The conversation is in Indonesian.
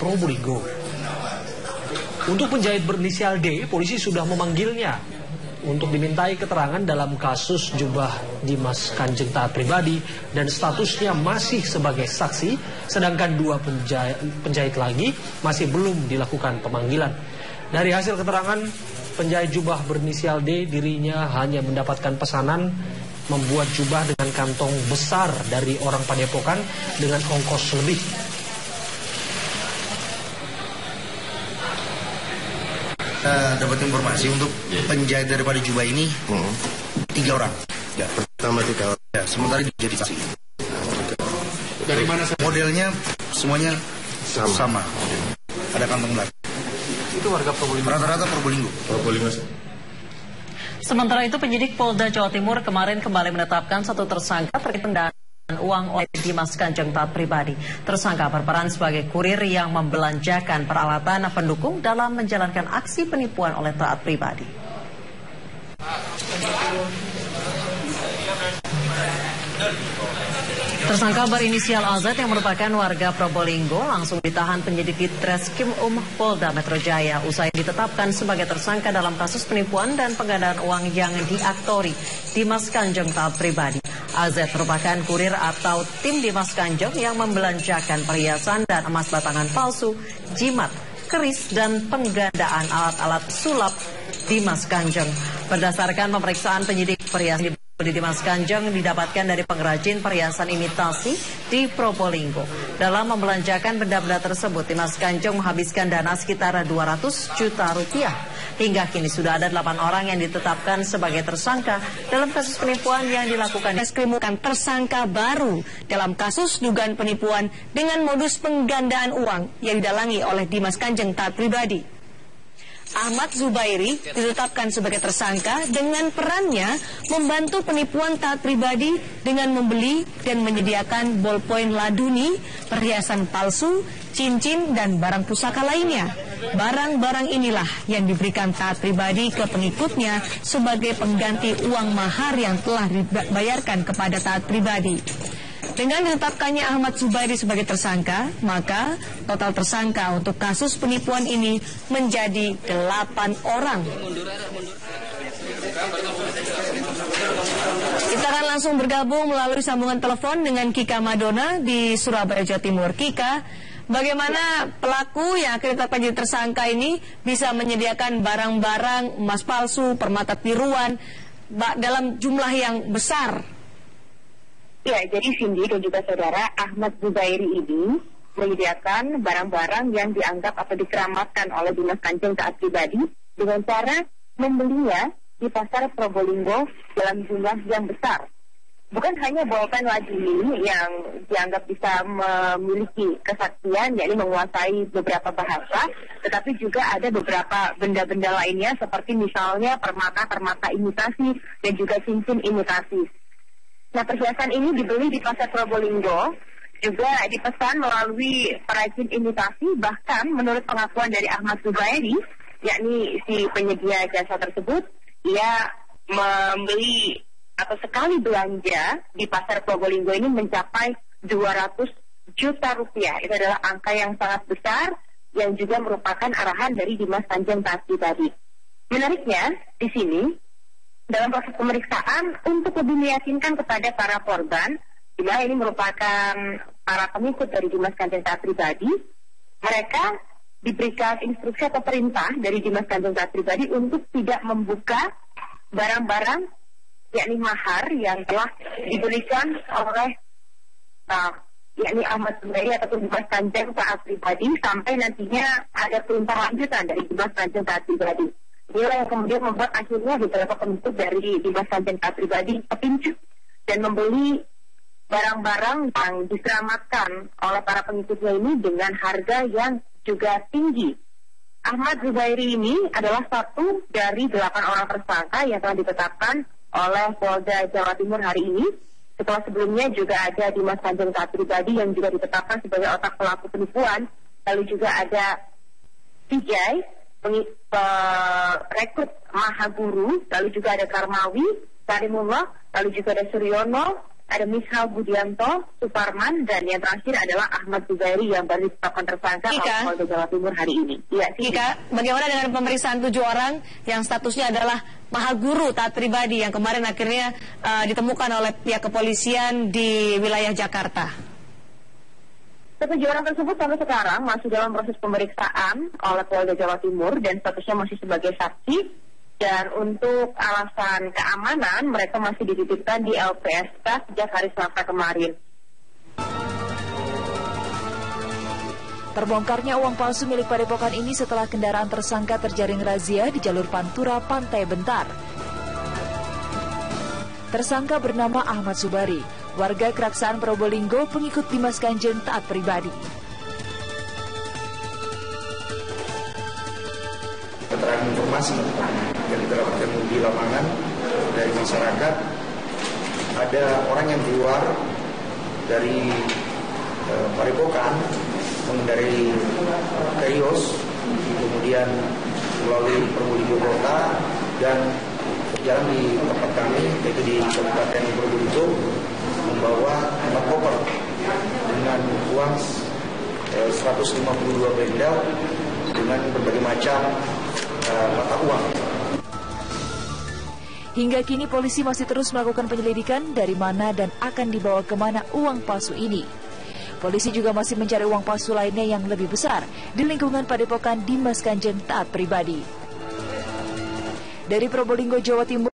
Probolinggo. Untuk penjahit berinisial D, polisi sudah memanggilnya untuk dimintai keterangan dalam kasus jubah Dimas Kanjeng Taat Pribadi dan statusnya masih sebagai saksi, sedangkan dua penjahit lagi masih belum dilakukan pemanggilan. Dari hasil keterangan penjahit jubah berinisial D, dirinya hanya mendapatkan pesanan membuat jubah dengan kantong besar dari orang Padepokan dengan ongkos lebih. Dapat informasi untuk penjahit daripada jubah ini 3 orang. Ya, pertama 3 orang. Ya, sementara jadi saksi. Dari mana saja? Modelnya semuanya sama. Ada kantong belakang. Itu warga Probolinggo. Rata-rata Probolinggo. Probolinggo. Sementara itu, penyidik Polda Jawa Timur kemarin kembali menetapkan satu tersangka terkait pendanaan uang oleh Dimas Kanjeng Taat Pribadi. Tersangka berperan sebagai kurir yang membelanjakan peralatan pendukung dalam menjalankan aksi penipuan oleh Taat Pribadi. Tersangka berinisial AZ yang merupakan warga Probolinggo langsung ditahan penyidik di Treskrim Polda Metro Jaya usai ditetapkan sebagai tersangka dalam kasus penipuan dan penggandaan uang yang diaktori Dimas Kanjeng Taat Pribadi. AZ merupakan kurir atau tim Dimas Kanjeng yang membelanjakan perhiasan dan emas batangan palsu, jimat, keris, dan penggandaan alat-alat sulap Dimas Kanjeng. Berdasarkan pemeriksaan penyidik, perhiasan di Dimas Kanjeng didapatkan dari pengrajin perhiasan imitasi di Probolinggo. Dalam membelanjakan benda-benda tersebut, Dimas Kanjeng menghabiskan dana sekitar 200 juta rupiah. Hingga kini sudah ada 8 orang yang ditetapkan sebagai tersangka dalam kasus penipuan yang dilakukan. Treskrimkan tersangka baru dalam kasus dugaan penipuan dengan modus penggandaan uang yang didalangi oleh Dimas Kanjeng Taat Pribadi. Ahmad Zubairi ditetapkan sebagai tersangka dengan perannya membantu penipuan Taat Pribadi dengan membeli dan menyediakan ballpoint laduni, perhiasan palsu, cincin, dan barang pusaka lainnya. Barang-barang inilah yang diberikan Taat Pribadi ke pengikutnya sebagai pengganti uang mahar yang telah dibayarkan kepada Taat Pribadi. Dengan ditetapkannya Ahmad Zubairi sebagai tersangka, maka total tersangka untuk kasus penipuan ini menjadi 8 orang. Kita akan langsung bergabung melalui sambungan telepon dengan Kika Madona di Surabaya, Jawa Timur. Kika, bagaimana pelaku yang akan ditetapkan jadi tersangka ini bisa menyediakan barang-barang emas palsu, permata tiruan dalam jumlah yang besar? Ya, jadi Cindy dan juga saudara, Ahmad Zubairi ini menyediakan barang-barang yang dianggap atau dikeramatkan oleh Dimas Kanjeng Taat Pribadi dengan cara membelinya di pasar Probolinggo dalam jumlah yang besar. Bukan hanya bolpen laduni yang dianggap bisa memiliki kesaktian, yakni menguasai beberapa bahasa, tetapi juga ada beberapa benda-benda lainnya seperti misalnya permata-permata imitasi dan juga cincin imitasi. Nah, perhiasan ini dibeli di pasar Probolinggo, juga dipesan melalui perajin imitasi, bahkan menurut pengakuan dari Ahmad Zubairi, yakni si penyedia jasa tersebut, ia membeli atau sekali belanja di pasar Probolinggo ini mencapai 200 juta rupiah. Itu adalah angka yang sangat besar yang juga merupakan arahan dari Dimas Kanjeng Taat Pribadi. Menariknya di sini, dalam proses pemeriksaan untuk lebih meyakinkan kepada para korban, di mana ini merupakan para pengikut dari Dimas Kanjeng Taat Pribadi, mereka diberikan instruksi atau perintah dari Dimas Kanjeng Taat Pribadi untuk tidak membuka barang-barang yakni mahar yang telah diberikan oleh yakni Ahmad Zubairi ataupun Dimas Kanjeng Taat Pribadi sampai nantinya ada perintah lanjutan dari Dimas Kanjeng Taat Pribadi. Inilah yang kemudian membuat akhirnya beberapa pengikut dari Dimas Kanjeng Taat Pribadi kepincut dan membeli barang-barang yang diselamatkan oleh para pengikutnya ini dengan harga yang juga tinggi. Ahmad Zubairi ini adalah satu dari 8 orang tersangka yang telah ditetapkan oleh Polda Jawa Timur hari ini. Setelah sebelumnya juga ada Dimas Kanjeng Taat Pribadi yang juga ditetapkan sebagai otak pelaku penipuan. Lalu juga ada Vijay, rekrut Mahaguru, lalu juga ada Karmawi, Karimullah, lalu juga ada Suryono, ada Mishal Budianto, Suparman, dan yang terakhir adalah Ahmad Zubairi yang baru ditetapkan tersangka oleh Polda Jawa Timur hari ini. Ya, Ika, bagaimana dengan pemeriksaan 7 orang yang statusnya adalah mahaguru taat pribadi yang kemarin akhirnya ditemukan oleh pihak kepolisian di wilayah Jakarta? 7 orang tersebut sampai sekarang masih dalam proses pemeriksaan oleh Polda Jawa Timur dan statusnya masih sebagai saksi. Dan untuk alasan keamanan, mereka masih dititipkan di LPSK sejak hari Selasa kemarin. Terbongkarnya uang palsu milik Padepokan ini setelah kendaraan tersangka terjaring razia di jalur Pantura, Pantai Bentar. Tersangka bernama Ahmad Zubairi, warga Keraksaan Probolinggo, pengikut Dimas Kanjeng taat pribadi. Keterangan informasi yang didapatkan di lapangan dari masyarakat, ada orang yang keluar dari Padepokan mengendarai Krios, kemudian melalui Probolinggo Kota dan berjalan di tempat kami, yaitu di Kabupaten Probolinggo, membawa 4 koper dengan uang 152 bendel dengan berbagai macam mata uang. Hingga kini polisi masih terus melakukan penyelidikan dari mana dan akan dibawa kemana uang palsu ini. Polisi juga masih mencari uang palsu lainnya yang lebih besar di lingkungan Padepokan Dimas Kanjeng taat pribadi. Dari Probolinggo, Jawa Timur.